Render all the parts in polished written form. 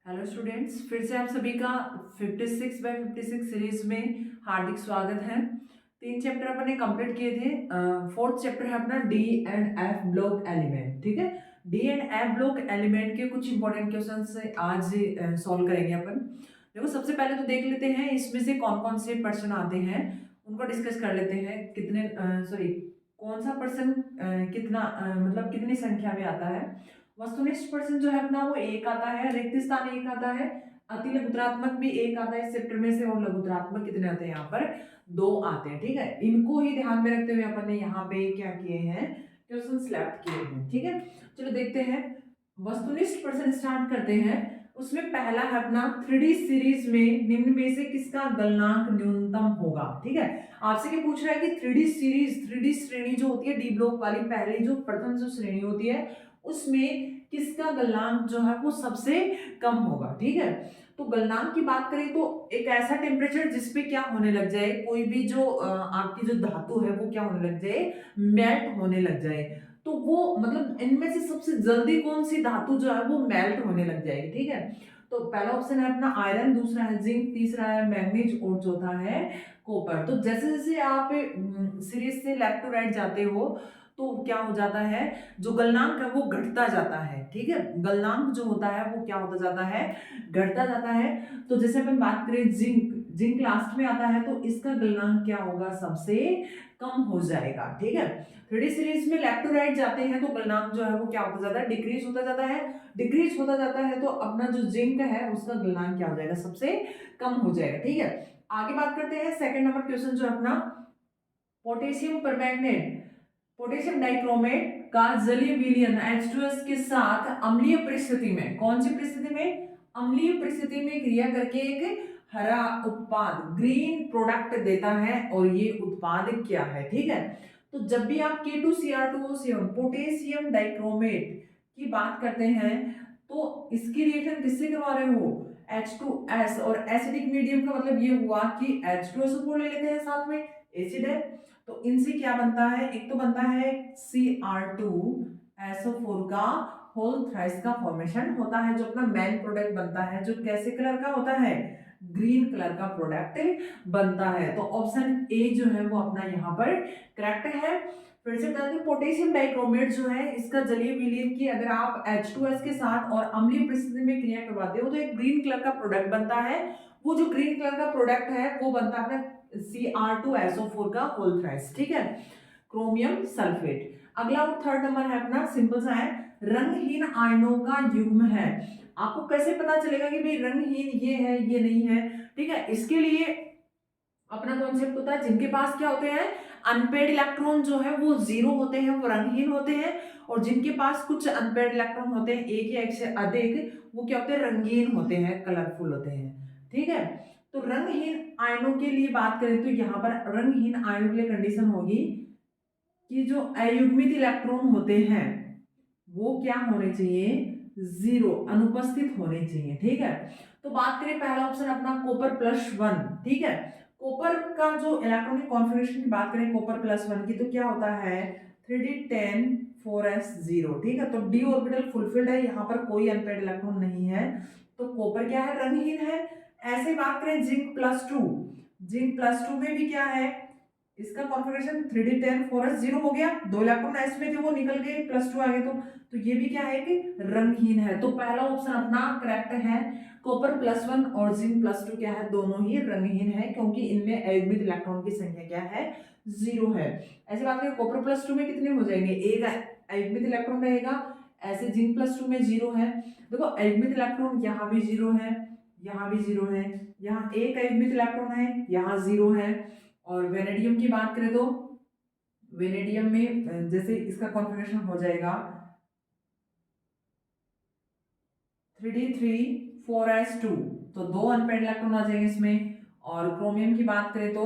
Hello students, फिर से आप सभी का 56/56 सीरीज में हार्दिक स्वागत है। 3 चैप्टर अपन ने कंप्लीट किए थे। फोर्थ चैप्टर है अपना D and F block element. ठीक है, D and F block element के कुछ इंपॉर्टेंट क्वेश्चन से आज सॉल्व करेंगे अपन। देखो, सबसे पहले तो देख लेते हैं इसमें से कौन कौन से पर्सन आते हैं, उनको डिस्कस कर लेते हैं। कितने सॉरी कौन सा पर्सन कितना मतलब कितनी संख्या में आता है। वस्तुनिष्ठ पर्सन जो है अपना वो एक आता है, रिक्त स्थान एक आता है, अति लघुतरात्मक भी एक आता है इस चैप्टर में से, और लघुतरात्मक कितने आते हैं यहाँ पर 2 आते हैं। ठीक है, इनको ही ध्यान में रखते हुए अपन ने यहाँ पे क्या किए हैं, क्वेश्चन सिलेक्ट किए हैं। ठीक है, चलो देखते हैं। वस्तुनिष्ठ पर्सन स्टार्ट करते हैं। उसमें पहला है अपना 3D सीरीज में निम्न में से किसका गलनांक न्यूनतम होगा। ठीक है, आपसे क्या पूछ रहा है कि 3D सीरीज, 3D श्रेणी जो होती है डी ब्लॉक वाली, पहली जो प्रथम जो श्रेणी होती है उसमें किसका गलनांक जो है वो सबसे कम होगा। ठीक है, तो गलनांक की बात करें तो एक ऐसा टेम्परेचर जिसपे क्या होने लग जाए, कोई भी जो आपकी जो धातु है वो क्या होने लग जाए, मेल्ट होने लग जाए। तो वो मतलब इनमें से सबसे जल्दी कौन सी धातु जो है वो मेल्ट होने लग जाएगी। ठीक है, तो पहला ऑप्शन है अपना आयरन, दूसरा है जिंक, तीसरा है मैग्नीज और चौथा है कॉपर। तो जैसे जैसे आप सीरीज से लेफ्ट टू राइट जाते हो तो क्या हो जाता है, जो गलनांक है वो घटता जाता है। ठीक है, गलनांक जो होता है वो क्या होता जाता है, घटता जाता है। तो जैसे अपन बात करें जिंक, जिंक लास्ट में आता है तो इसका गलनांक क्या होगा, सबसे कम हो जाएगा। ठीक है, 3D सीरीज में लेफ्ट टू राइट जाते हैं तो गलनांक जो है वो क्या होता जाता है, डिक्रीज होता जाता है। डिक्रीज होता जाता है तो अपना जो जिंक है उसका गलनांक क्या हो जाएगा, सबसे कम हो जाएगा। ठीक है, आगे बात करते हैं। सेकंड नंबर क्वेश्चन जो है अपना पोटेशियम परमैंगनेट, पोटेशियम डाइक्रोमेट का जलीय विलयन H2S के साथ अम्लीय परिस्थिति में, कौन सी परिस्थिति में, अम्लीय परिस्थिति में क्रिया करके एक हरा उत्पाद, ग्रीन प्रोडक्ट देता है। और ये उत्पाद क्या है। ठीक है, तो जब भी आप K2Cr2O7 पोटेशियम डाइक्रोमेट की बात करते हैं तो इसकी रिएक्शन किससे करवा रहे हो, H2S। और एसिडिक मीडियम का मतलब ये हुआ कि H2SO4 ले लेते हैं, साथ में एसिड है। तो इनसे क्या बनता है, एक तो बनता है Cr2SO4 का होल थ्राइस का फॉर्मेशन होता है, जो अपना मेन प्रोडक्ट बनता है, जो कैसे कलर का होता है, ग्रीन कलर का प्रोडक्ट बनता है। तो ऑप्शन ए जो है वो अपना यहाँ पर करेक्ट है। फिर से बता दें, पोटेशियम डाइक्रोमेट जो है इसका जलीय विलयन की अगर आप H2S के साथ और अम्लीय परिस्थिति में क्रिया करवाते हो तो एक ग्रीन कलर का प्रोडक्ट बनता है। वो जो ग्रीन कलर का प्रोडक्ट है वो बनता है अपना Cr2SO4 का होल थ्राइस। ठीक है, क्रोमियम सल्फेट। अगला और थर्ड नंबर है अपना, सिंपल सा है, रंगहीन आयनों का युग्म है। आपको कैसे पता चलेगा कि भाई रंगहीन ये है ये नहीं है। ठीक है, इसके लिए अपना कॉन्सेप्ट होता है, जिनके पास क्या होते हैं, अनपेड इलेक्ट्रॉन जो है वो 0 होते हैं, वो रंगहीन होते हैं। और जिनके पास कुछ अनपेड इलेक्ट्रॉन होते हैं, एक या एक से अधिक, वो क्या होते हैं, रंगीन होते हैं, कलरफुल होते हैं। ठीक है, तो रंगहीन आयनों के लिए बात करें तो यहाँ पर रंगहीन आयनों के लिए कंडीशन होगी कि जो अयुग्मित इलेक्ट्रॉन होते हैं वो क्या होने चाहिए, 0 अनुपस्थित होने चाहिए। ठीक है, तो बात करें पहला ऑप्शन अपना कॉपर+1। ठीक है, कॉपर का जो इलेक्ट्रॉनिक कॉन्फ़िगरेशन की बात करें कॉपर+1 की तो क्या होता है 3d10 4s0। ठीक है, तो डी ऑर्बिटल फुलफिल्ड है, यहाँ पर कोई अनपेड इलेक्ट्रॉन नहीं है, तो कॉपर क्या है, रंगहीन है। ऐसे बात करें जिंक+2, जिंक+2 में भी क्या है, इसका कॉन्फ़िगरेशन 3d10 4s0 हो गया, 2 इलेक्ट्रॉन s में थे वो निकल गए, +2 आ गए, तो ये भी क्या है कि रंगहीन है। तो पहला ऑप्शन अपना करेक्ट है, कॉपर+1 और जिंक+2 क्या है, दोनों ही रंगहीन है, क्योंकि इनमें अयुग्मित इलेक्ट्रॉन की संख्या क्या है, 0 है। ऐसे बात करें कॉपर+2 में कितने हो जाएंगे, एक अयुग्मित इलेक्ट्रॉन रहेगा। ऐसे जिंक+2 में 0 है। देखो अयुग्मित इलेक्ट्रॉन यहाँ भी 0 है, यहाँ भी 0 है, यहाँ एक अयुग्मित इलेक्ट्रॉन है, यहाँ 0 है। और वेनेडियम की बात करें तो वेनेडियम में जैसे इसका कॉन्फ़िगरेशन हो जाएगा 3d3 4s2, तो 2 अनपेड इलेक्ट्रॉन आ जाएंगे इसमें। और क्रोमियम की बात करें तो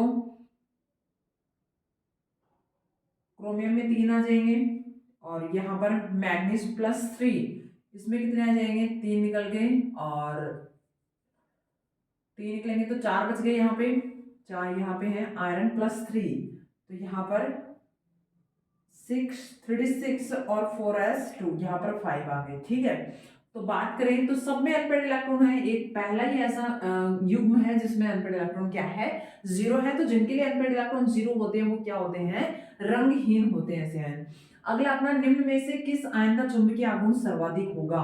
क्रोमियम में 3 आ जाएंगे। और यहाँ पर मैग्नीज+3, इसमें कितने आ जाएंगे, 3 निकल गए, और 3 निकलेंगे तो 4 बच गए, यहाँ पे 4 यहाँ पे है। आयरन+3, तो यहाँ पर 6 3d6 और 4s2, यहाँ पर 5 आ गए। ठीक है, तो बात करें तो सब में अनपेड इलेक्ट्रॉन है। एक पहला ही ऐसा युग्म है जिसमें अनपेड इलेक्ट्रॉन क्या है, जीरो है। तो जिनके लिए अनपेड इलेक्ट्रॉन जीरो होते हैं वो क्या होते हैं, रंगहीन होते हैं ऐसे आयन। अगला अपना, निम्न में से किस आयन का चुंबकीय आघूर्ण सर्वाधिक होगा।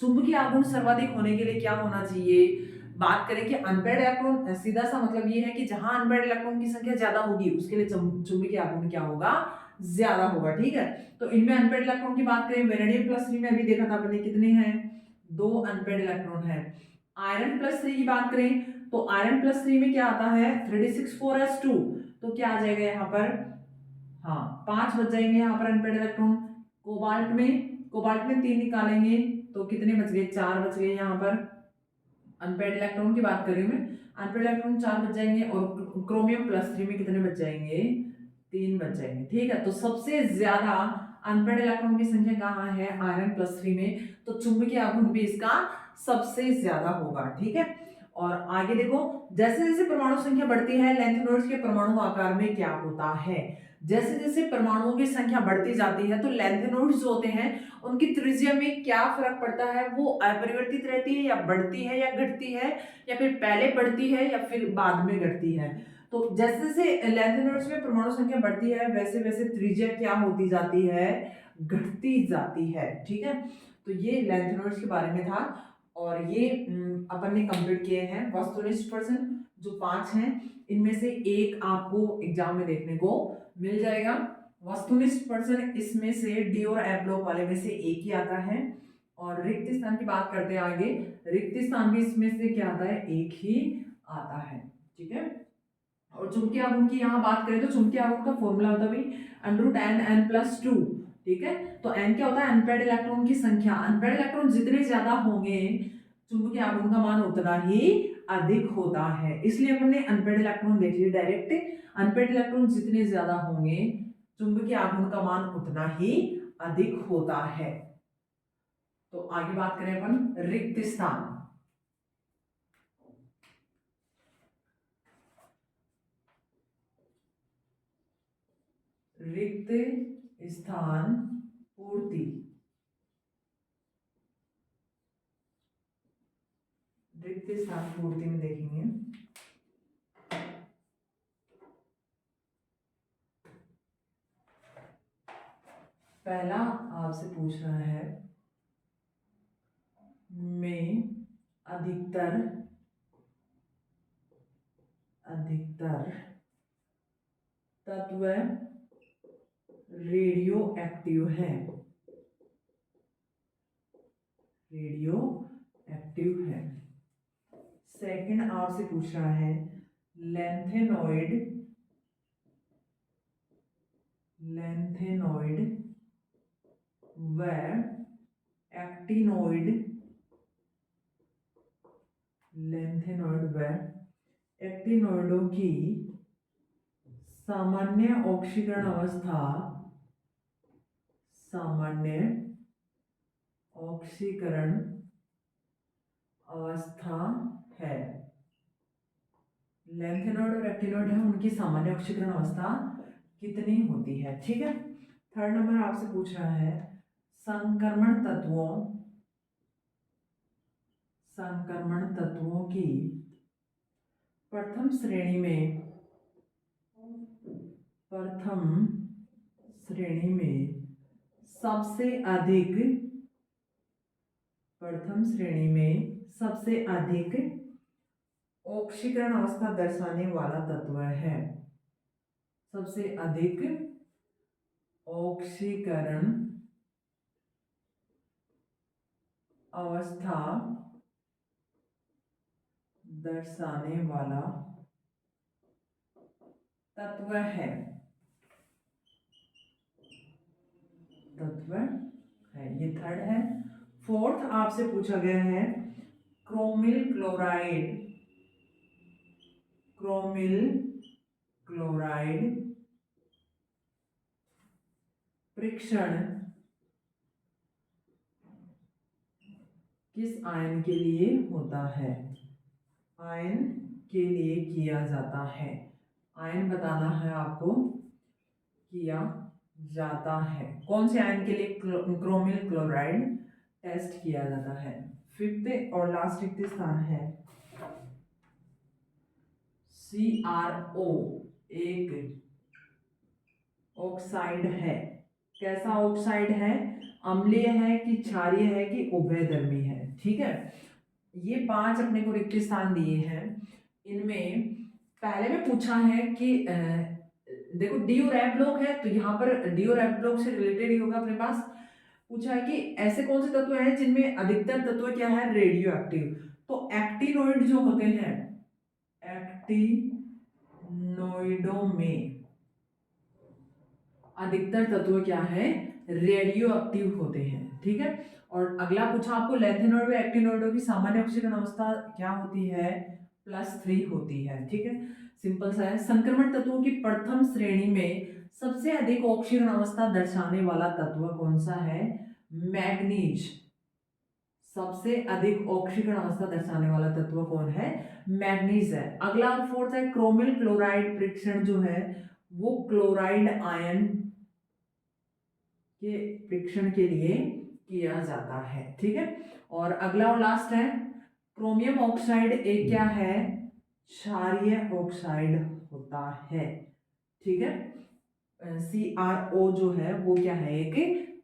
चुंबकीय आघूर्ण सर्वाधिक होने के लिए क्या होना चाहिए, बात करें कि अनपेड इलेक्ट्रॉन, सीधा सा मतलब ये है कि जहां अनपेड इलेक्ट्रॉन की संख्या ज्यादा होगी उसके लिए चुंबकीय आघूर्ण क्या होगा, ज्यादा होगा। ठीक है, तो इनमें अनपेड इलेक्ट्रॉन की बात करें, वेनेडियम प्लस 3 में अभी देखा था अपने कितने हैं, 2 अनपेड इलेक्ट्रॉन है। आयरन प्लस 3 की बात करें तो आयरन प्लस 3 में क्या आता है, 3d64s2, तो क्या आ जाएगा यहाँ पर, हाँ 5 बच जाएंगे यहाँ पर अनपेड इलेक्ट्रॉन। कोबाल्ट में 3 निकालेंगे तो कितने बच गए, 4 बच गए यहाँ पर। अनपेड इलेक्ट्रॉन की बात करें मैं, अनपेड इलेक्ट्रॉन 4 बच जाएंगे, और क्रोमियम प्लस 3 में कितने बच जाएंगे, 3 बच जाएंगे। ठीक है, तो सबसे ज्यादा अनपेड इलेक्ट्रॉन की संख्या कहाँ है, आयरन प्लस 3 में, तो चुंबकीय आघूर्ण भी इसका सबसे ज्यादा होगा। ठीक है, और आगे देखो, जैसे जैसे परमाणु संख्या बढ़ती है लैंथेनॉइड्स के परमाणु आकार में क्या होता है, जैसे जैसे परमाणुओं की संख्या बढ़ती जाती है तो लैंथेनॉइड्स जो होते हैं उनकी त्रिज्या में क्या फर्क पड़ता है, वो अपरिवर्तित रहती है या बढ़ती है या घटती है, या फिर पहले बढ़ती है या फिर बाद में घटती है। तो जैसे जैसे लैंथेनॉइड्स में परमाणु संख्या बढ़ती है वैसे वैसे त्रिज्या क्या होती जाती है, घटती जाती है। ठीक है, तो ये लैंथेनॉइड्स के बारे में था, और ये अपन ने कंप्लीट किए हैं। वस्तुनिष्ठ प्रश्न जो 5 हैं इनमें से एक आपको एग्जाम में देखने को मिल जाएगा। वस्तुनिष्ठ प्रश्न इसमें से डी और एफ ब्लॉक वाले में से एक ही आता है, और रिक्त स्थान की बात करते हैं आगे, रिक्त स्थान भी इसमें से क्या आता है, एक ही आता है। ठीक है, और चुंबकीय आघूर्ण की यहाँ बात करें तो चुंबकीय आघूर्ण का फॉर्मूला होता है √n+2। ठीक है, तो n क्या होता है, अनपेड इलेक्ट्रॉन की संख्या। अनपेड इलेक्ट्रॉन जितने ज्यादा होंगे चुंबकीय आघूर्ण का मान उतना ही अधिक होता है, इसलिए हमने अनपेड इलेक्ट्रॉन देख लिया डायरेक्ट। अनपेड इलेक्ट्रॉन जितने ज्यादा होंगे चुंबकीय आघूर्ण का मान उतना ही अधिक होता है। तो आगे बात करें अपन रिक्त स्थान। रिक्त स्थान पूर्ति, रिक्त स्थान पूर्ति में देखेंगे, पहला आपसे पूछ रहा है, में अधिकतर तत्व रेडियो एक्टिव है, रेडियो एक्टिव है। सेकंड आपसे पूछ रहा है, लैंथेनॉइड व एक्टिनॉइड, लैंथेनॉइड व एक्टिनॉइडों की सामान्य ऑक्सीकरण अवस्था, सामान्य ऑक्सीकरण अवस्था है। लैंथेनॉइड और एक्टिनॉइड है, उनकी सामान्य ऑक्सीकरण अवस्था कितनी होती है। ठीक है, थर्ड नंबर आपसे पूछ रहा है, संक्रमण तत्वों की प्रथम श्रेणी में सबसे अधिक ऑक्सीकरण अवस्था दर्शाने वाला तत्व है, सबसे अधिक ऑक्सीकरण अवस्था दर्शाने वाला तत्व है, ये थर्ड है। फोर्थ आपसे पूछा गया है, क्रोमिल क्लोराइड परीक्षण किस आयन के लिए होता है, आयन के लिए किया जाता है, आयन बताना है आपको, किया जाता है कौन से आयन के लिए, क्रोमिल क्लोराइड टेस्ट किया जाता है। फिफ्थ और लास्ट रिक्त स्थान है CrO, एक ऑक्साइड है। कैसा ऑक्साइड है? अम्लीय है कि क्षारीय है कि उभयधर्मी है? ठीक है, ये 5 अपने को रिक्त स्थान दिए हैं। इनमें पहले में पूछा है कि देखो डी और एफ ब्लॉक है, तो यहाँ पर डी और एफ ब्लॉक से रिलेटेड ही होगा अपने पास। पूछा है कि ऐसे कौन से तत्व हैं जिनमें अधिकतर तत्व क्या है? Radio active. तो एक्टिनोइड जो होते हैं, एक्टिनोइडों में अधिकतर तत्व क्या है? रेडियो एक्टिव होते हैं। ठीक है, और अगला पूछा आपको लैंथेनॉइड व एक्टिनोइडों की सामान्य ऑक्सीकरण अवस्था क्या होती है? +3 होती है। ठीक है, सिंपल सा है। संक्रमण तत्वों की प्रथम श्रेणी में सबसे अधिक ऑक्सीकरण अवस्था दर्शाने वाला तत्व कौन सा है? मैग्नीज। सबसे अधिक ऑक्सीकरण अवस्था दर्शाने वाला तत्व कौन है? मैग्नीज है। अगला फोर्थ है क्रोमिल क्लोराइड परीक्षण जो है वो क्लोराइड आयन के परीक्षण के लिए किया जाता है। ठीक है, और अगला और लास्ट है क्रोमियम ऑक्साइड, एक क्या है? क्षारीय ऑक्साइड होता है। ठीक है, CrO जो है वो क्या है? एक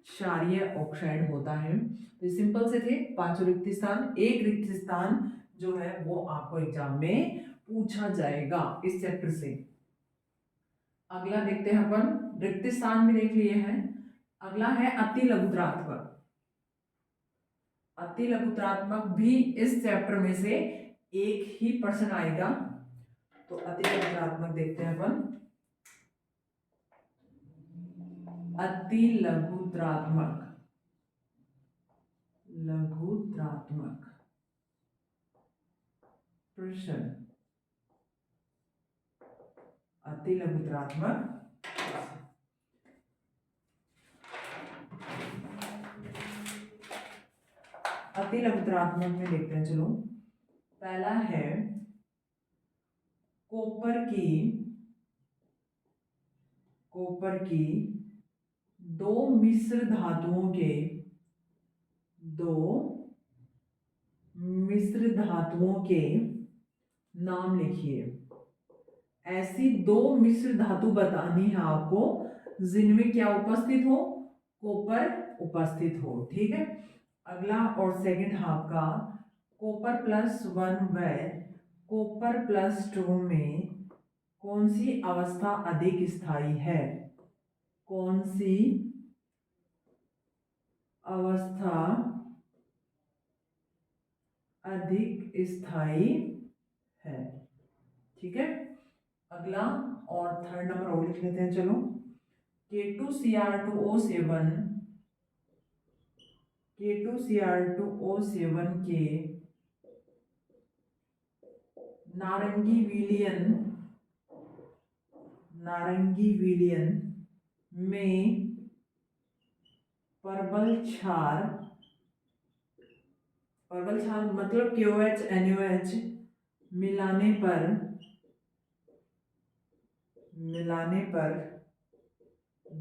क्षारीय ऑक्साइड होता है। तो सिंपल से थे 5 रिक्त स्थान। एक रिक्त स्थान जो है वो आपको एग्जाम में पूछा जाएगा इस चैप्टर से। अगला देखते हैं अपन, रिक्त स्थान भी देख लिए हैं। अगला है अति लघुत्रात्मक। अति लघुत्रात्मक भी इस चैप्टर में से एक ही प्रश्न आएगा। तो अति लघुत्रात्मक देखते हैं अपन। अति लघुत्रात्मक, लघुत्रात्मक प्रश्न, अति लघुत्रात्मक अति लघुत्रात्मक में देखते हैं। चलो, पहला है कॉपर की दो मिश्र धातुओं के नाम लिखिए। ऐसी दो मिश्र धातु बतानी है आपको जिनमें क्या उपस्थित हो? कॉपर उपस्थित हो। ठीक है, अगला और सेकंड हाफ का कॉपर +1 व कॉपर +2 में कौन सी अवस्था अधिक स्थायी है? कौन सी अवस्था अधिक स्थायी है? ठीक है, अगला और थर्ड नंबर और लिख लेते हैं। चलो, K2Cr2O7 के नारंगी विलयन में परबल क्षार मतलब KOH NaOH मिलाने पर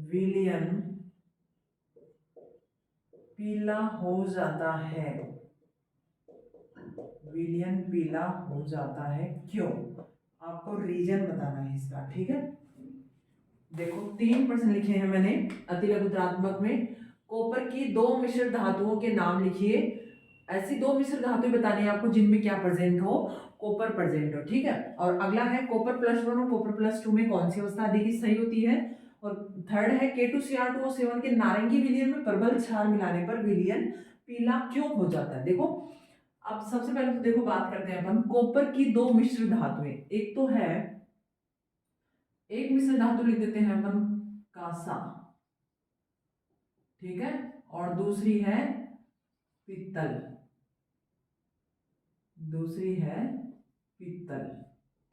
विलयन पीला हो जाता है। विलयन पीला हो जाता है क्यों? आपको रीजन बताना है इसका। ठीक है, देखो 3 प्रश्न लिखे हैं मैंने अति लघुत्रात्मक में। कॉपर की दो मिश्र धातुओं के नाम लिखिए। ऐसी दो मिश्र धातुएं बतानी है आपको जिनमें क्या प्रेजेंट हो? कॉपर प्रेजेंट हो। ठीक है, और अगला है कॉपर +1 और कॉपर +2 में कौन सी अवस्था अधिक सही होती है? और थर्ड है K2Cr2O7 के नारंगी विलयन में प्रबल क्षार मिलाने पर विलयन पीला क्यों हो जाता है? देखो, अब सबसे पहले तो देखो बात करते हैं अपन कॉपर की दो मिश्र धातुएं। एक तो है, एक मिश्र धातु लिख देते हैं अपन कांसा। ठीक है, और दूसरी है पित्तल।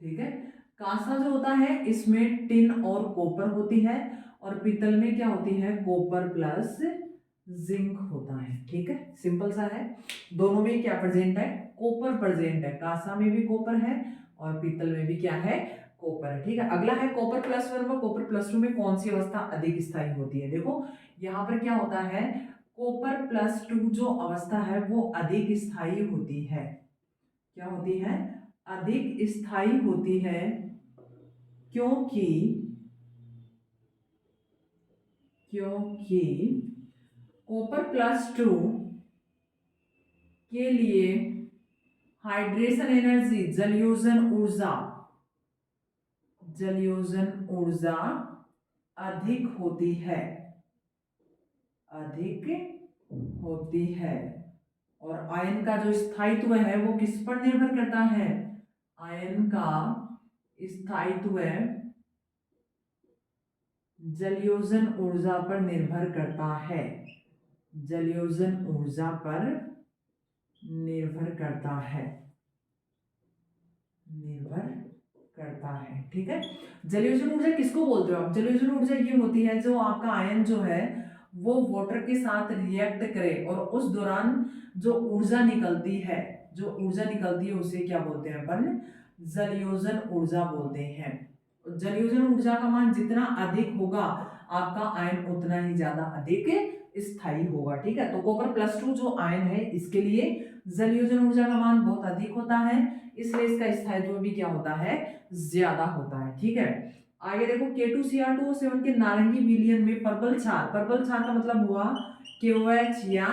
ठीक है, कांसा जो होता है इसमें टिन और कॉपर होती है, और पित्तल में क्या होती है? कॉपर प्लस जिंक होता है। ठीक है, सिंपल सा है। दोनों में क्या प्रेजेंट है? कॉपर प्रेजेंट है। कांसा में भी कॉपर है और पित्तल में भी क्या है? कॉपर है। ठीक है, अगला है कॉपर +1 व कॉपर +2 में कौन सी अवस्था अधिक स्थायी होती है? देखो यहाँ पर क्या होता है, कॉपर प्लस 2 जो अवस्था है वो अधिक स्थायी होती है। क्या होती है? अधिक स्थायी होती है, क्योंकि क्योंकि कॉपर प्लस 2 के लिए हाइड्रेशन एनर्जी, जलयोजन ऊर्जा अधिक होती है, अधिक होती है। और आयन का जो स्थायित्व है वो किस पर निर्भर करता है? आयन का स्थायित्व जलयोजन ऊर्जा पर निर्भर करता है, जलयोजन ऊर्जा पर निर्भर करता है, निर्भर करता है। ठीक है, जलयोजन ऊर्जा किसको बोलते हो आप? जलयोजन ऊर्जा ये होती है जो आपका आयन जो है वो वाटर के साथ रिएक्ट करे और उस दौरान जो ऊर्जा निकलती है, उसे क्या बोलते हैं अपन? जलयोजन ऊर्जा बोलते हैं। जलयोजन ऊर्जा का मान जितना अधिक होगा आपका आयन उतना ही ज्यादा अधिक स्थायी होगा। ठीक है, तो कॉपर प्लस 2 जो आयन है इसके लिए जलयोजन ऊर्जा का मान बहुत अधिक होता है, इसलिए इसका स्थायित्व भी क्या होता है? ज्यादा होता है। ठीक है, आगे देखो K2Cr2O7 के नारंगी विलयन में पर्पल क्षार का मतलब हुआ KOH या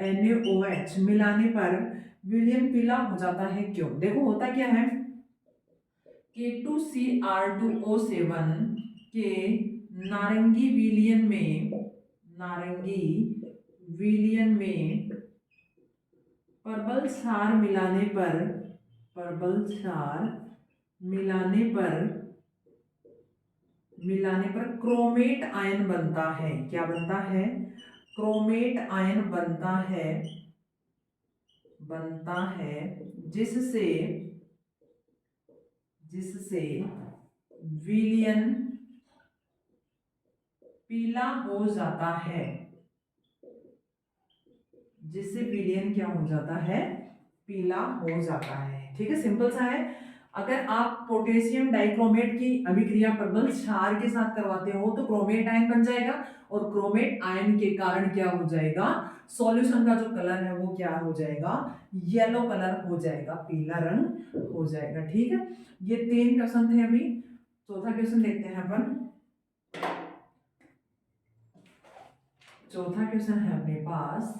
NaOH मिलाने पर विलयन पीला हो जाता है। क्यों? देखो होता क्या है, K2Cr2O7 के नारंगी विलयन में पर्पल क्षार मिलाने पर क्रोमेट आयन बनता है। क्या बनता है? क्रोमेट आयन बनता है, जिससे विलयन पीला हो जाता है, जिससे विलयन क्या हो जाता है? पीला हो जाता है। ठीक है, सिंपल सा है। अगर आप पोटेशियम डाइक्रोमेट की अभिक्रिया पर्पल क्षार के साथ करवाते हो तो क्रोमेट आयन बन जाएगा, और क्रोमेट आयन के कारण क्या हो जाएगा? सॉल्यूशन का जो कलर है वो क्या हो जाएगा? येलो कलर हो जाएगा, पीला रंग हो जाएगा। ठीक है, ये 3 क्वेश्चन थे। अभी चौथा क्वेश्चन देखते हैं अपन। चौथा क्वेश्चन है अपने पास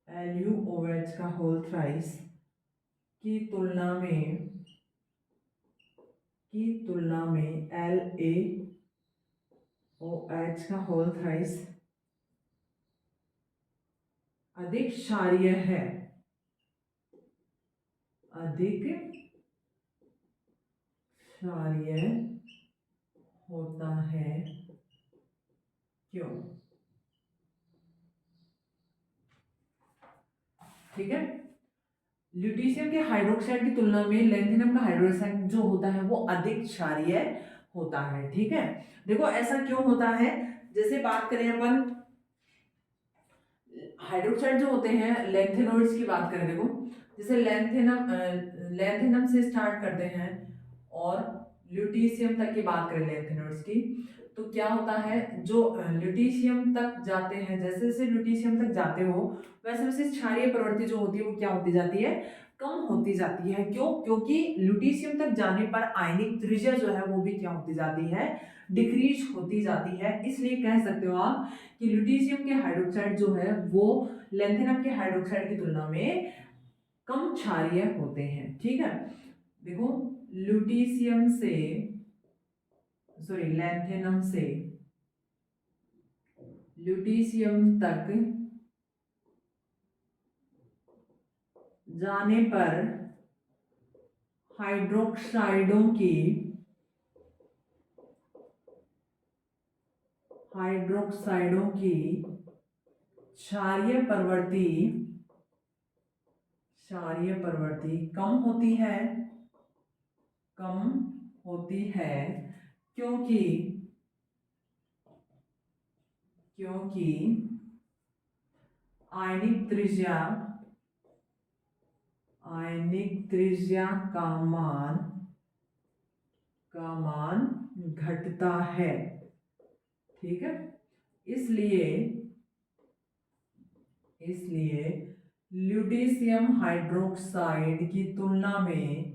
LuOH का होल थ्राइस की तुलना में LaOH का होल थ्राइस अधिक क्षारीय है, होता है। क्यों? ठीक है, ल्यूटीशियम के हाइड्रोक्साइड की तुलना में लेंथिनम का हाइड्रोक्साइड जो होता है वो अधिक क्षारीय होता है। ठीक है, देखो ऐसा क्यों होता है? जैसे बात करें अपन हाइड्रोक्साइड जो होते हैं लेंथेनॉइड्स की बात करें, देखो जैसे लेंथेनम से स्टार्ट करते हैं और ल्यूटीशियम तक की बात करें लेंथेनॉइड्स की, तो क्या होता है जो ल्यूटीशियम तक जाते हैं, जैसे जैसे ल्यूटीशियम तक जाते हो वैसे वैसे क्षारीय प्रवृत्ति जो होती है वो क्या होती जाती है? कम होती जाती है। क्यों? क्योंकि ल्यूटीशियम तक जाने पर आयनिक त्रिज्या जो है वो भी क्या होती जाती है? डिक्रीज होती जाती है। इसलिए कह सकते हो आप कि ल्यूटीशियम के हाइड्रोक्साइड जो है वो लेंथेनम के हाइड्रोक्साइड की तुलना में कम क्षारीय होते हैं। ठीक है, देखो ल्यूटीशियम से लेंथेनम से ल्यूटीशियम तक जाने पर हाइड्रोक्साइडों की क्षारीय प्रवृत्ति कम होती है, क्योंकि आयनिक त्रिज्या का मान घटता है। ठीक है। इसलिए ल्यूटीशियम हाइड्रोक्साइड की तुलना में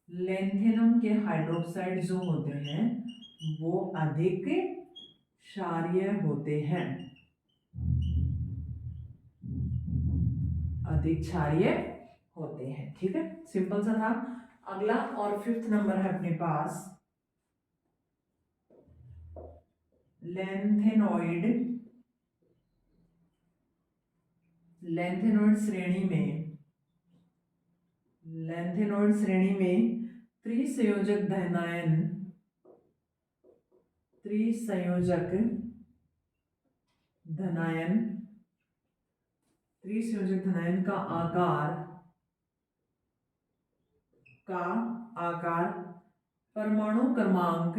लेंथेनम के हाइड्रोक्साइड जो होते हैं वो अधिक क्षारीय होते हैं, ठीक है। सिंपल सा था। अगला और 5th नंबर है अपने पास लेंथेनॉइड श्रेणी में त्रिसंयोजक धनायन का आकार परमाणु क्रमांक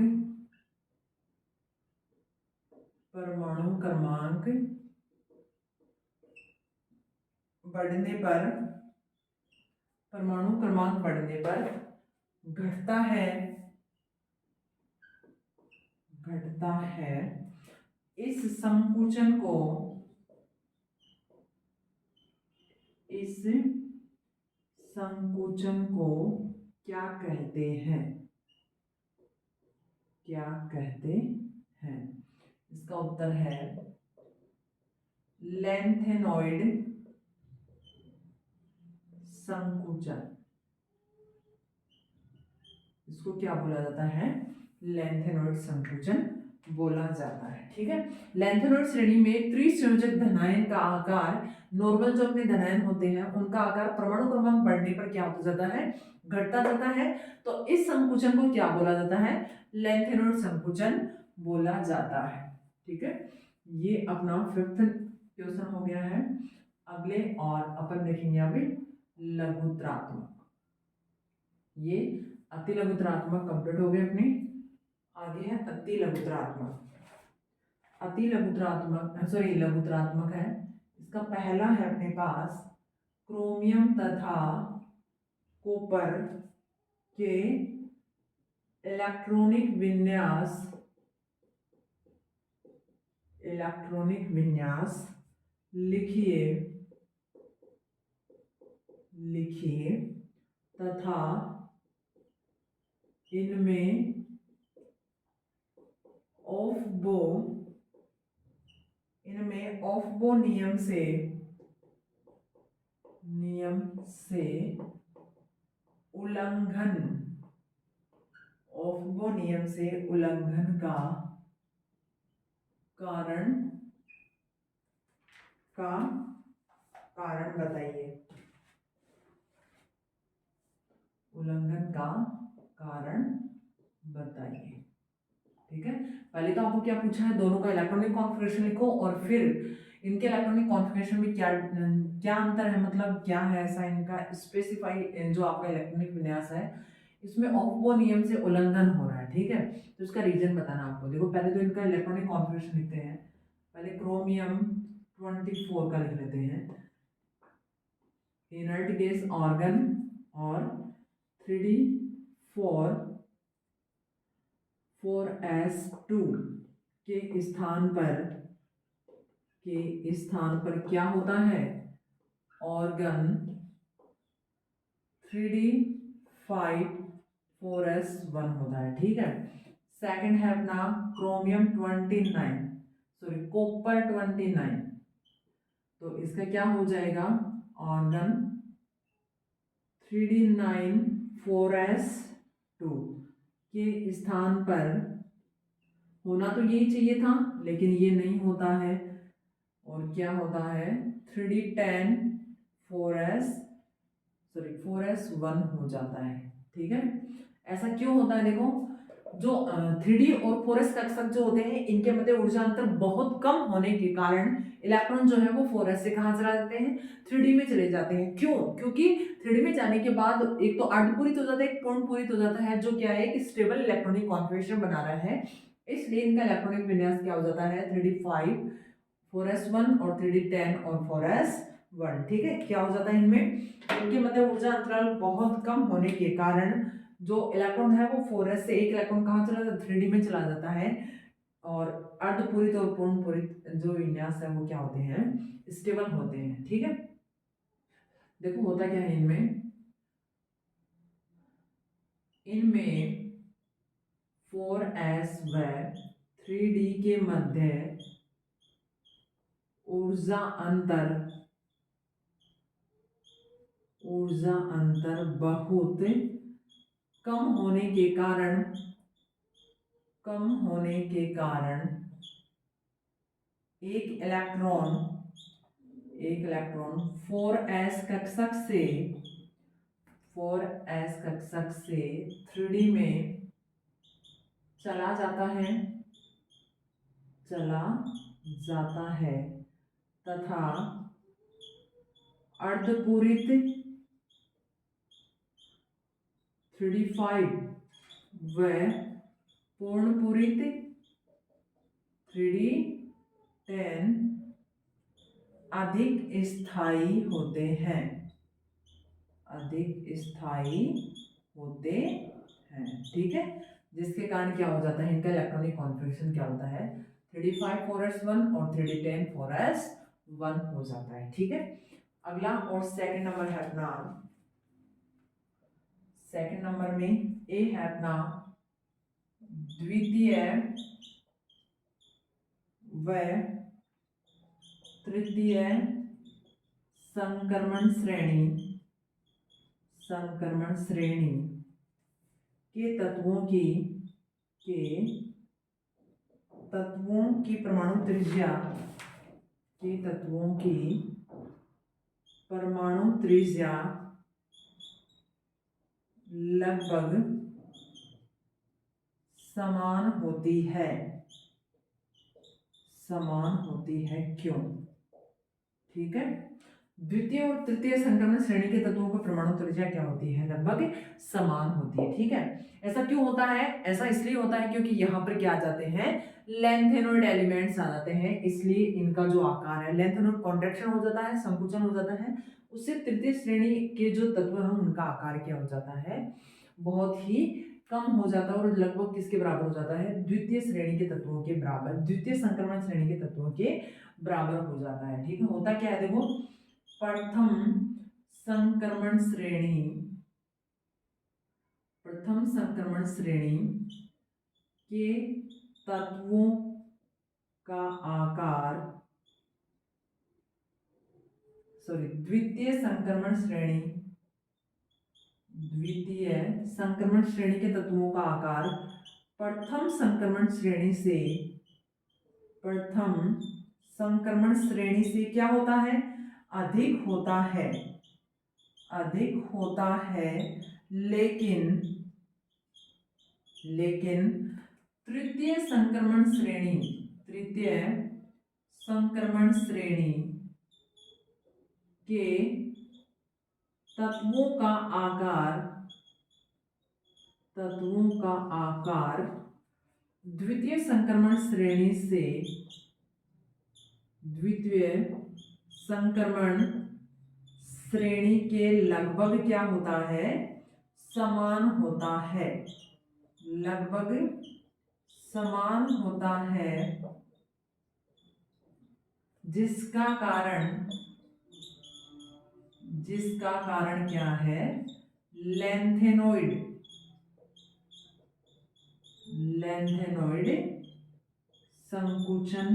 बढ़ने पर घटता है। इस संकुचन को क्या कहते हैं? इसका उत्तर है लेंथेनॉइड संकुचन। इसको क्या बोला जाता है? लेंथेनॉइड संकुचन बोला जाता है, ठीक है। लेंथेनॉइड श्रेणी में त्रिसंयोजक धनायन का आकार, नॉर्मल जो अपने धनायन होते हैं उनका आकार परमाणु क्रमांक बढ़ने पर क्या हो जाता है? घटता जाता है। तो इस संकुचन को क्या बोला जाता है? लेंथेनॉइड संकुचन बोला जाता है, ठीक है। ये अपना 5th क्वेश्चन हो गया है। अगले और अपन देखेंगे अभी लघुत्रात्मक। ये अति लघुत्रात्मक कंप्लीट हो गए अपने। आगे है लघुत्रात्मक है। इसका पहला है अपने पास क्रोमियम तथा कॉपर के इलेक्ट्रॉनिक विन्यास लिखिए तथा इनमें ऑफ बो नियम से उल्लंघन का कारण बताइए। ठीक है। पहले तो आपको क्या पूछा है, दोनों का इलेक्ट्रॉनिक कॉन्फ़िगरेशन लिखो और फिर इनके इलेक्ट्रॉनिक कॉन्फ़िगरेशन में क्या अंतर है, मतलब क्या है ऐसा इनका स्पेसिफाई जो आपका इलेक्ट्रॉनिक विन्यास है इसमें ऑफ-बो नियम से उल्लंघन हो रहा है, ठीक है। तो इसका रीजन बताना आपको। देखो पहले तो इनका इलेक्ट्रॉनिक कॉन्फ़िगरेशन लिखते हैं। पहले क्रोमियम 24 का लिख लेते हैं, इनर्ट गैस ऑर्गन, और 3d4 4s2 के स्थान पर क्या होता है? ऑर्गन 3d5 4s1 होता है, ठीक है। सेकंड है अपना क्रोमियम 29, सॉरी कॉपर 29, तो इसका क्या हो जाएगा? ऑर्गन 3d9 4s2 के स्थान पर होना तो यही चाहिए था लेकिन ये नहीं होता है, और क्या होता है? 3d10 4s1 हो जाता है, ठीक है। ऐसा क्यों होता है? देखो जो 3d और 4s कक्षक जो होते हैं इनके मध्य ऊर्जा अंतर बहुत कम होने के कारण इलेक्ट्रॉन जो है वो 4s से कहाँ चला जाते हैं? 3d में चले जाते हैं। क्यों? क्योंकि 3d में जाने के बाद एक तो अर्धपूरित हो जाता है, एक पूर्ण पूरित हो जाता है, जो क्या है कि स्टेबल इलेक्ट्रॉनिक कॉन्फ़िगरेशन बना रहा है। इसलिए इनका इलेक्ट्रॉनिक विन्यास क्या हो जाता है? 3d5 4s1 और 3d10 और 4s1, ठीक है। क्या हो जाता है? इनमें इनके मध्य ऊर्जा अंतराल बहुत कम होने के कारण जो इलेक्ट्रॉन है वो 4s से एक इलेक्ट्रॉन कहाँ चला जाता है, 3D में चला जाता है। और अर्धपूरित और पूर्णपूरित जो विन्यास है वो क्या होते हैं, स्टेबल होते हैं। ठीक है, देखो होता क्या है इनमें, इनमें 4s व 3D के मध्य ऊर्जा अंतर बहुत कम होने के कारण एक इलेक्ट्रॉन 4s कक्षक से 3D में चला जाता है तथा अर्धपूरित 3D5 व पूर्णपूरित 3D10 अधिक स्थायी होते हैं। ठीक है, जिसके कारण क्या हो जाता है, इनका इलेक्ट्रॉनिक कॉन्फ़िगरेशन क्या होता है, 3D5 4s1 और 3D10 4s1 हो जाता है। ठीक है, अगला और सेकंड नंबर है अपना, सेकंड नंबर में ए है अपना द्वितीय व तृतीय संक्रमण श्रेणी के तत्वों की परमाणु त्रिज्या लगभग समान होती है। क्यों? ठीक है, द्वितीय और तृतीय संक्रमण श्रेणी के तत्वों की परमाणु त्रिज्या क्या होती है, लगभग समान होती है। ठीक है, ऐसा क्यों होता है, ऐसा इसलिए होता है क्योंकि यहाँ पर क्या आ जाते हैं, लेंथेनॉइड एलिमेंट्स आ जाते हैं, इसलिए इनका जो आकार है, लेंथेनॉइड कॉन्ट्रैक्शन हो जाता है, संकुचन हो जाता है, उससे तृतीय श्रेणी के जो तत्व हैं उनका आकार क्या हो जाता है, बहुत ही कम हो जाता है और लगभग किसके बराबर हो जाता है, द्वितीय श्रेणी के तत्वों के बराबर, द्वितीय संक्रमण श्रेणी के तत्वों के बराबर हो जाता है। ठीक है, होता क्या है, देखो प्रथम संक्रमण श्रेणी के तत्वों का आकार, द्वितीय संक्रमण श्रेणी के तत्वों का आकार प्रथम संक्रमण श्रेणी से क्या होता है, अधिक होता है, लेकिन तृतीय संक्रमण श्रेणी के तत्वों का आकार द्वितीय संक्रमण श्रेणी के लगभग क्या होता है, समान होता है, जिसका कारण क्या है, लेंथेनॉइड संकुचन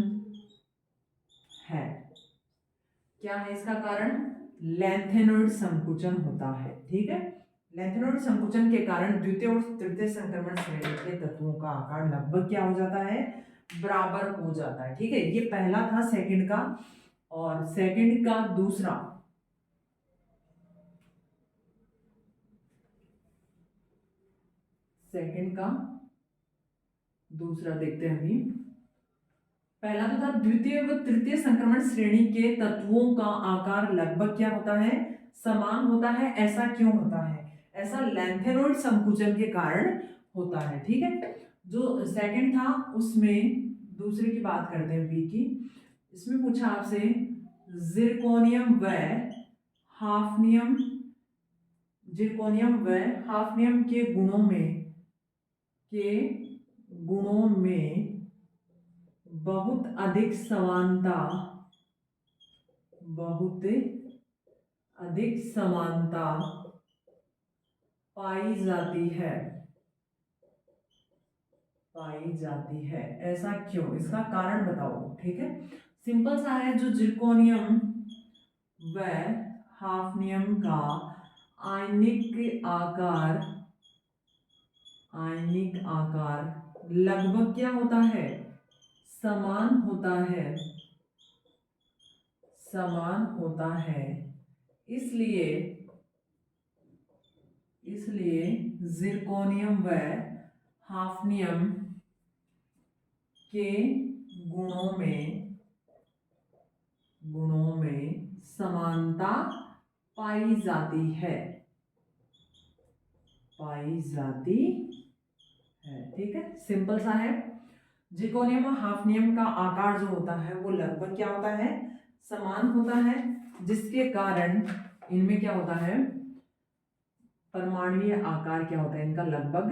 है। क्या है इसका कारण, लेंथेनॉइड संकुचन होता है। ठीक है, लेंथेनॉइड संकुचन के कारण द्वितीय और तृतीय संक्रमण श्रेणी के तत्वों का आकार लगभग क्या हो जाता है, बराबर हो जाता है। ठीक है, ये पहला था सेकंड का, और सेकंड का दूसरा देखते हैं अभी। पहला तो था द्वितीय व तृतीय संक्रमण श्रेणी के तत्वों का आकार लगभग क्या होता है, समान होता है। ऐसा क्यों होता है, ऐसा लेंथेनॉइड संकुचन के कारण होता है। ठीक है, जो सेकंड था उसमें दूसरे की बात करते हैं, बी की। इसमें पूछा आपसे जिरकोनियम व हाफनियम जिरकोनियम व हाफनियम के गुणों में बहुत अधिक समानता पाई जाती है। ऐसा क्यों, इसका कारण बताओ। ठीक है, सिंपल सा है। जो जिरकोनियम व हाफनियम का आयनिक आकार लगभग क्या होता है, समान होता है। इसलिए जिरकोनियम व हाफनियम के गुणों में समानता पाई जाती है। ठीक है, सिंपल सा है। जिरकोनियम और हाफनियम का आकार जो होता है वो लगभग क्या होता है, समान होता है, जिसके कारण इनमें क्या होता है, परमाणुीय आकार क्या होता है, इनका लगभग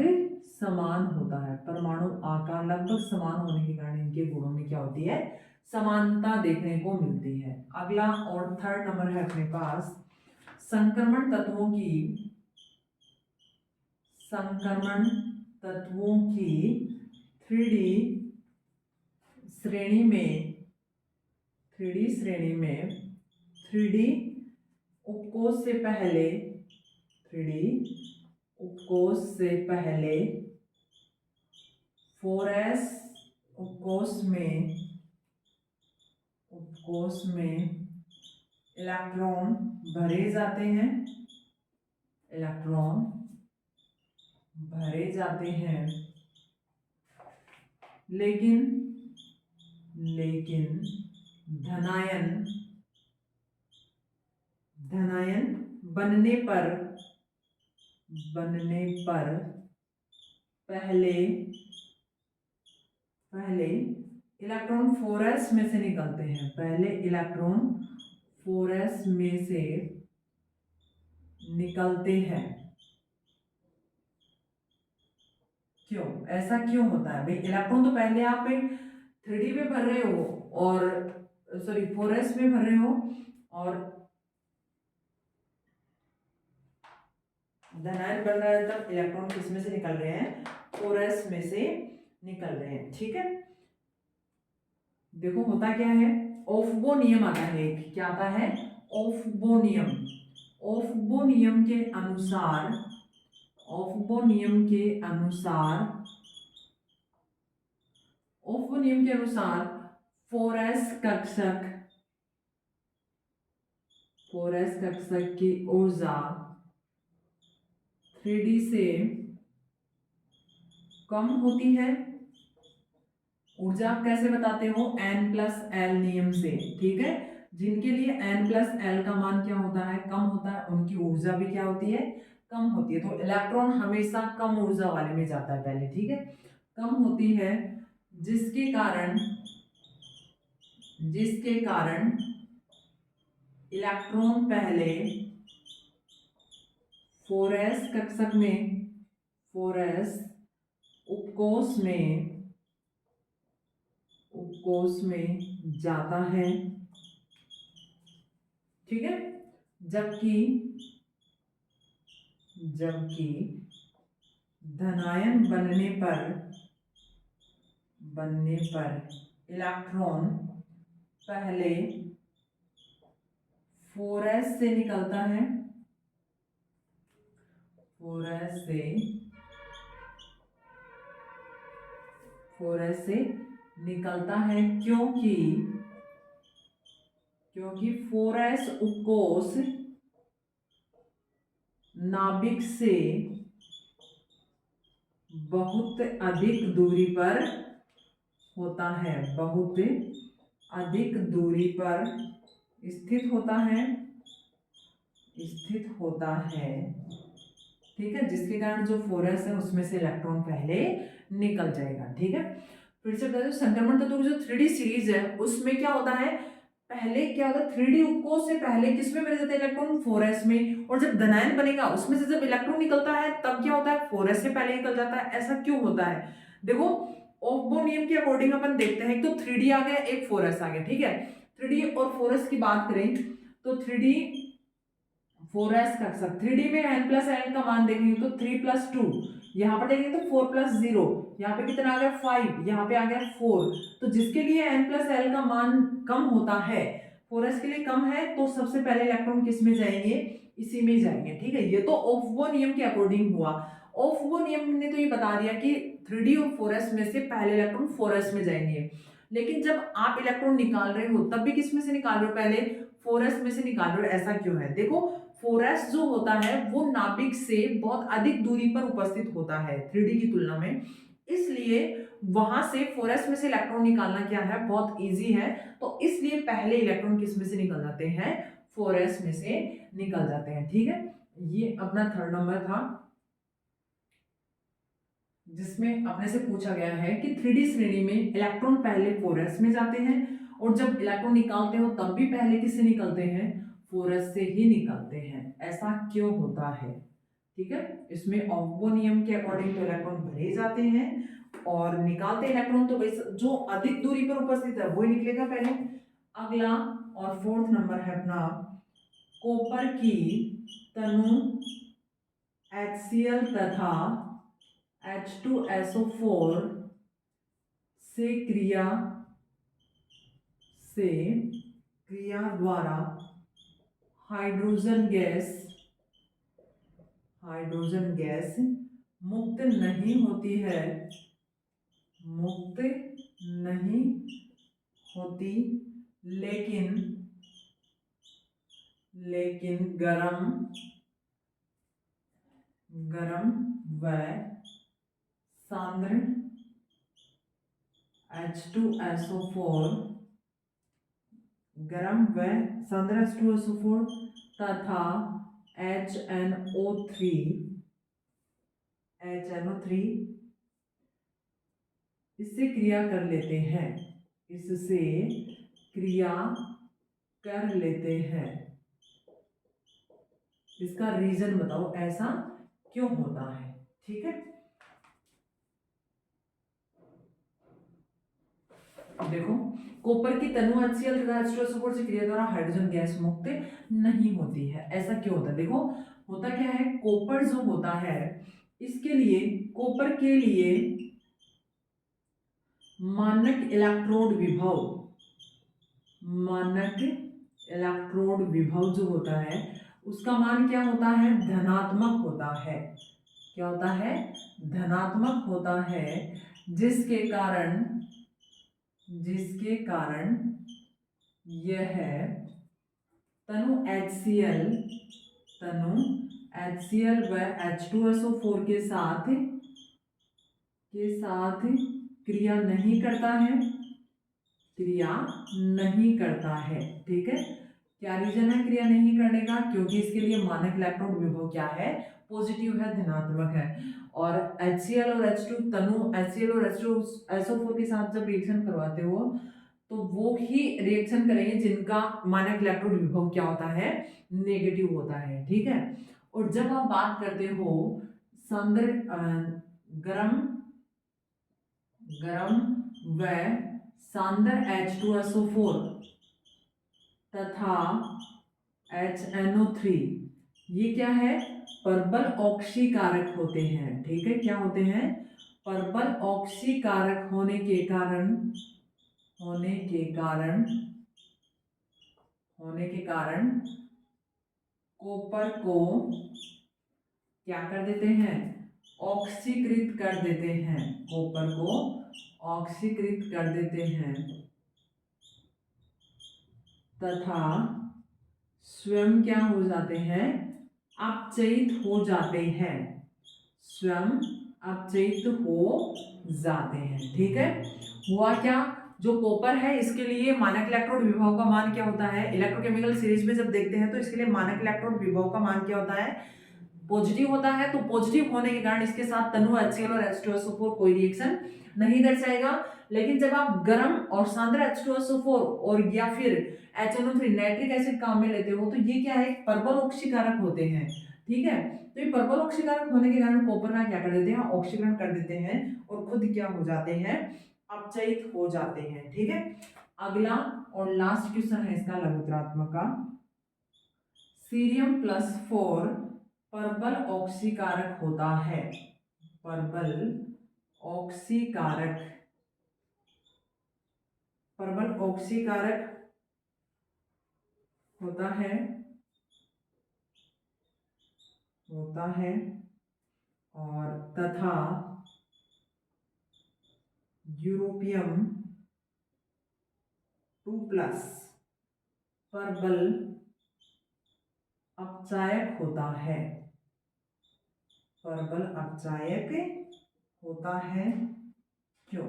समान होता है। परमाणु आकार लगभग समान होने के कारण इनके गुणों में क्या होती है, समानता देखने को मिलती है। अगला और थर्ड नंबर है अपने पास संक्रमण तत्वों की 3D श्रेणी में 3D उपकोष से पहले 4s उपकोष में इलेक्ट्रॉन भरे जाते हैं, लेकिन धनायन बनने पर पहले इलेक्ट्रॉन 4s में से निकलते हैं। पहले इलेक्ट्रॉन 4s में से निकलते हैं। क्यों, ऐसा क्यों होता है भाई? इलेक्ट्रॉन तो पहले आप 3D में भर रहे हो और 4s में भर रहे हो, और धनायन बन रहा है तब इलेक्ट्रॉन किस में से निकल रहे हैं, 4s में से निकल रहे हैं। ठीक है, देखो होता क्या है, ऑफबो नियम आता है एक, क्या आता है, ऑफबो नियम के अनुसार 4s कक्षक की ऊर्जा 3D से कम होती है। ऊर्जा आप कैसे बताते हो, n+l नियम से। ठीक है, जिनके लिए n+l का मान क्या होता है, कम होता है, उनकी ऊर्जा भी क्या होती है, कम होती है। तो इलेक्ट्रॉन हमेशा कम ऊर्जा वाले में जाता है पहले। ठीक है, कम होती है, जिसके कारण इलेक्ट्रॉन पहले 4s कक्षक में 4s उपकोष में जाता है। ठीक है, जबकि धनायन बनने पर इलेक्ट्रॉन पहले 4s से निकलता है, 4s से निकलता है, क्योंकि 4s उपकोष नाभिक से बहुत अधिक दूरी पर होता है, बहुत अधिक दूरी पर स्थित होता है। ठीक है, जिसके कारण जो 4s है उसमें से इलेक्ट्रॉन पहले निकल जाएगा। ठीक है, फिर से बता दो, संक्रमण तत्व की जो 3D सीरीज है उसमें क्या होता है, पहले क्या होता है, 3D उपकोष से पहले किसमें मिल जाता है इलेक्ट्रॉन, 4s में, और जब धनायन बनेगा उसमें से जब इलेक्ट्रॉन निकलता है तब क्या होता है, 4s से पहले निकल जाता है। ऐसा क्यों होता है? देखो, ऑफ-बो नियम के अकॉर्डिंग अपन देखते हैं, तो 3D आ गया, एक 4s आ गया, ठीक है। 3D और 4s की बात करें तो 3D 4s का सब 3D में n प्लस एन का मान देखेंगे तो 3 प्लस 2, यहाँ पर देखेंगे तो 4 प्लस 0, यहाँ पे कितना आ गया 5, यहाँ पे आ गया 4। तो जिसके लिए n प्लस एल का मान कम होता है, 4s के लिए कम है, तो सबसे पहले इलेक्ट्रॉन किस में जाएंगे, इसी में जाएंगे, ठीक है। ये तो ऑफ-बो नियम के अकॉर्डिंग हुआ। ऑफ-बो नियम ने तो ये बता दिया कि 3D और 4s में से पहले इलेक्ट्रॉन 4s में जाएंगे, लेकिन जब आप इलेक्ट्रॉन निकाल रहे हो तब भी किस में से निकाल रहे हो, पहले 4s में से निकाल रहे हो। ऐसा क्यों है? देखो, 4s जो होता है वो नाभिक से बहुत अधिक दूरी पर उपस्थित होता है 3D की तुलना में, इसलिए वहां से 4s में से इलेक्ट्रॉन निकालना क्या है, बहुत इजी है। तो इसलिए पहले इलेक्ट्रॉन किस में से निकल जाते हैं, 4s में से निकल जाते हैं, ठीक है। ये अपना थर्ड नंबर था, जिसमें अपने से पूछा गया है कि 3D श्रेणी में इलेक्ट्रॉन पहले 4s में जाते हैं, और जब इलेक्ट्रॉन निकालते हो तब भी पहले किससे निकलते हैं, 4s से ही निकलते हैं। ऐसा क्यों होता है, ठीक है। इसमें ऑफ-बो नियम के अकॉर्डिंग तो इलेक्ट्रॉन भरे जाते हैं, और निकालते इलेक्ट्रॉन तो वैसे जो अधिक दूरी पर उपस्थित है वही निकलेगा पहले। अगला और फोर्थ नंबर है अपना, कॉपर की तनु HCl तथा H2SO4 से क्रिया द्वारा हाइड्रोजन गैस मुक्त नहीं होती है, मुक्त नहीं होती, लेकिन गरम व सांद्र H2SO4 गरम व सांद्र H2SO4 तथा HNO3 इससे क्रिया कर लेते हैं, इससे क्रिया कर लेते हैं। इसका रीजन बताओ, ऐसा क्यों होता है, ठीक है। देखो, कॉपर की तनु HCl तथा H2SO4 से क्रिया द्वारा हाइड्रोजन गैस मुक्त नहीं होती है। ऐसा क्यों होता है? देखो, होता क्या है, कॉपर जो होता है इसके लिए, कॉपर के लिए मानक इलेक्ट्रोड विभव जो होता है उसका मान क्या होता है, धनात्मक होता है। क्या होता है? धनात्मक होता है, जिसके कारण यह तनु HCl व H2SO4 के साथ क्रिया नहीं करता है, ठीक है। क्या रीजन है क्रिया नहीं करने का? क्योंकि इसके लिए मानक इलेक्ट्रॉन विभव क्या है, पॉजिटिव है, धनात्मक है। और HCl और H2 तनु HCl और H2SO4 के साथ जब रिएक्शन करवाते हो तो वो ही रिएक्शन करेंगे जिनका मानक इलेक्ट्रॉन विभव क्या होता है, नेगेटिव होता है, ठीक है। और जब आप बात करते हो सांद्र गरम व सांद्र H2SO4 तथा HNO3, ये क्या है, प्रबल ऑक्सीकारक होते हैं, ठीक है। क्या होते हैं? प्रबल ऑक्सीकारक होने के कारण कॉपर को क्या कर देते हैं, ऑक्सीकृत कर देते हैं, कॉपर को ऑक्सीकृत कर देते हैं तथा स्वयं क्या हो जाते हैं, अपचयित हो जाते हैं, स्वयं अपचयित हो जाते हैं, ठीक है। हुआ क्या, जो कॉपर है इसके लिए मानक इलेक्ट्रोड विभव का मान क्या होता है, इलेक्ट्रोकेमिकल सीरीज में जब देखते हैं तो इसके लिए मानक इलेक्ट्रोड विभव का मान क्या होता है, पॉजिटिव होता है। तो पॉजिटिव होने के कारण इसके साथ तनु HCl और H2SO4 कोई रिएक्शन नहीं दर्शाएगा, लेकिन जब आप गर्म और सांद्र H2SO4 और या फिर HNO3 नाइट्रिक एसिड काम में लेते हो तो ये क्या है, प्रबल ऑक्सीकारक होते हैं। ठीक है, तो ये प्रबल ऑक्सीकारक होने के कारण कॉपर का क्या कर देते हैं, ऑक्सीकरण कर देते हैं और खुद क्या हो जाते हैं, अपचयित हो जाते हैं। ठीक है, अगला और लास्ट क्वेश्चन है इसका लघुत्रात्मक का। सीरियम प्लस 4 प्रबल ऑक्सीकारक होता है, प्रबल ऑक्सीकारक, प्रबल ऑक्सीकारक होता है, और तथा यूरोपियम 2+ प्रबल अपचायक होता है, प्रबल अपचायक होता है। क्यों?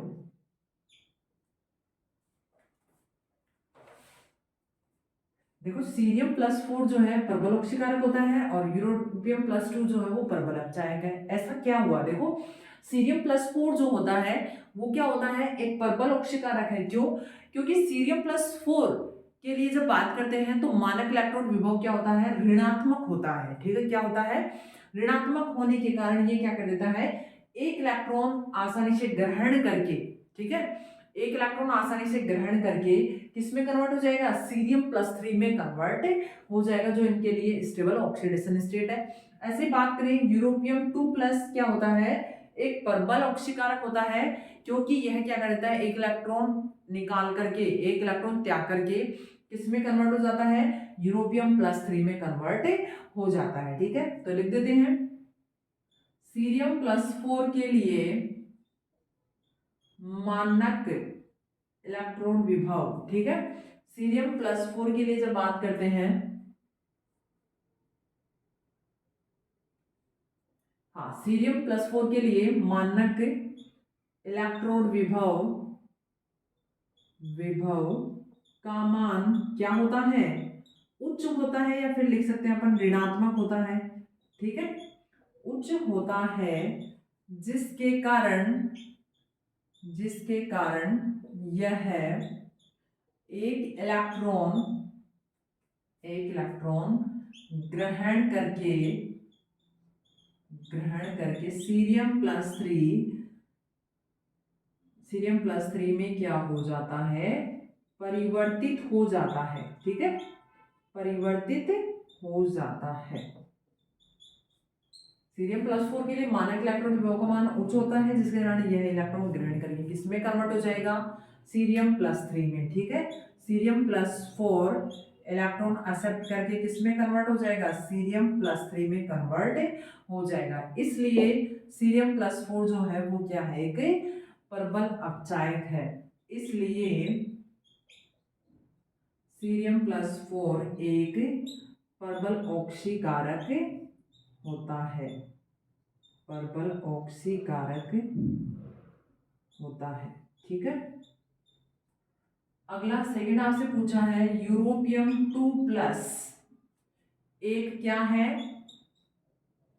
देखो सीरियम प्लस 4 जो है प्रबल ऑक्सीकारक होता है और यूरोपियम प्लस 2 जो है वो प्रबल अपचायक है। ऐसा क्या हुआ, देखो सीरियम प्लस 4 जो होता है वो क्या होता है, एक प्रबल ऑक्सीकारक है। क्यों? क्योंकि सीरियम प्लस 4 के लिए जब बात करते हैं तो मानक इलेक्ट्रॉन विभव क्या होता है, ऋणात्मक होता है। ठीक है, क्या होता है, ऋणात्मक होने के कारण ये क्या कर देता है, एक इलेक्ट्रॉन आसानी से ग्रहण करके, ठीक है, एक इलेक्ट्रॉन आसानी से ग्रहण करके किसमें कन्वर्ट हो जाएगा, सीरियम प्लस 3 में कन्वर्ट हो जाएगा, जो इनके लिए स्टेबल ऑक्सीडेशन स्टेट है। ऐसे बात करें यूरोपियम 2+ क्या होता है, एक प्रबल ऑक्सीकारक होता है, क्योंकि यह क्या करता है, एक इलेक्ट्रॉन निकाल करके, एक इलेक्ट्रॉन त्याग करके किसमें कन्वर्ट हो जाता है, यूरोपियम प्लस 3 में कन्वर्ट हो जाता है। ठीक है, तो लिख देते हैं सीरियम प्लस 4 के लिए मानक इलेक्ट्रॉन विभव। ठीक है, सीरियम प्लस 4 के लिए जब बात करते हैं, हाँ सीरियम प्लस 4 के लिए मानक इलेक्ट्रॉन विभव का मान क्या होता है, उच्च होता है, या फिर लिख सकते हैं अपन ऋणात्मक होता है। ठीक है, उच्च होता है, जिसके कारण यह एक इलेक्ट्रॉन ग्रहण करके सीरियम प्लस 3 में क्या हो जाता है, परिवर्तित हो जाता है। ठीक है, परिवर्तित हो जाता है। सीरियम प्लस 4 के लिए मानक इलेक्ट्रॉन विभव का मान उच्च होता है, जिसके कारण यह इलेक्ट्रॉन ग्रहण करके किसमें कन्वर्ट हो जाएगा, सीरियम प्लस 3 में। ठीक है, सीरियम प्लस 4 इलेक्ट्रॉन एक्सेप्ट करके किसमें कन्वर्ट हो जाएगा, सीरियम प्लस 3 में कन्वर्ट हो जाएगा। इसलिए सीरियम प्लस 4 जो है वो क्या है, एक प्रबल अपचायक है। इसलिए सीरियम प्लस 4 एक प्रबल ऑक्सीकारक होता है, प्रबल ऑक्सीकारक होता है। ठीक है, अगला सेकंड आपसे पूछा है यूरोपियम 2+ एक क्या है,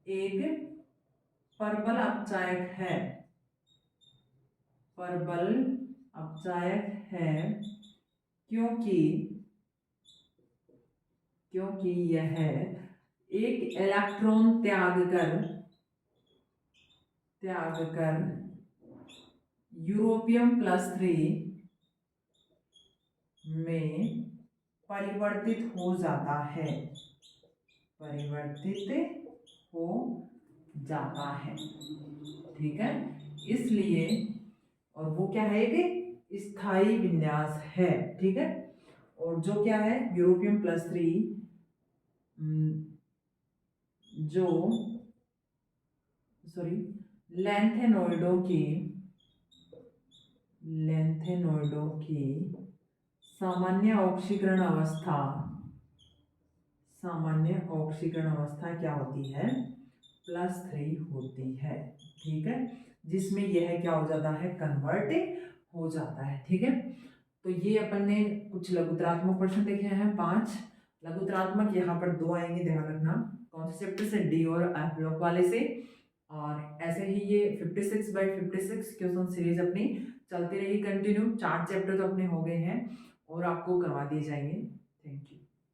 एक प्रबल अपचायक है, प्रबल अपचायक है, क्योंकि यह एक इलेक्ट्रॉन त्याग कर यूरोपियम प्लस 3 में परिवर्तित हो जाता है, ठीक है, इसलिए और वो क्या है, एक स्थायी विन्यास है। ठीक है, और जो क्या है यूरोपियम प्लस 3 जो लैंथेनोइडों की सामान्य ऑक्सीकरण अवस्था क्या होती है, +3 होती है। ठीक है, जिसमें यह क्या हो जाता है, कन्वर्ट हो जाता है। ठीक है, तो ये अपन ने कुछ लघुत्रात्मक प्रश्न देखे हैं 5 लघुत्रात्मक, यहाँ पर 2 आएंगे, ध्यान रखना कौन से चैप्टर से, डी और एफ ब्लॉक वाले से। और ऐसे ही ये 56 बाय 56 क्वेश्चन सीरीज अपनी चलती रही कंटिन्यू। 4 चैप्टर तो अपने हो गए हैं और आपको करवा दिए जाएंगे। Thank you.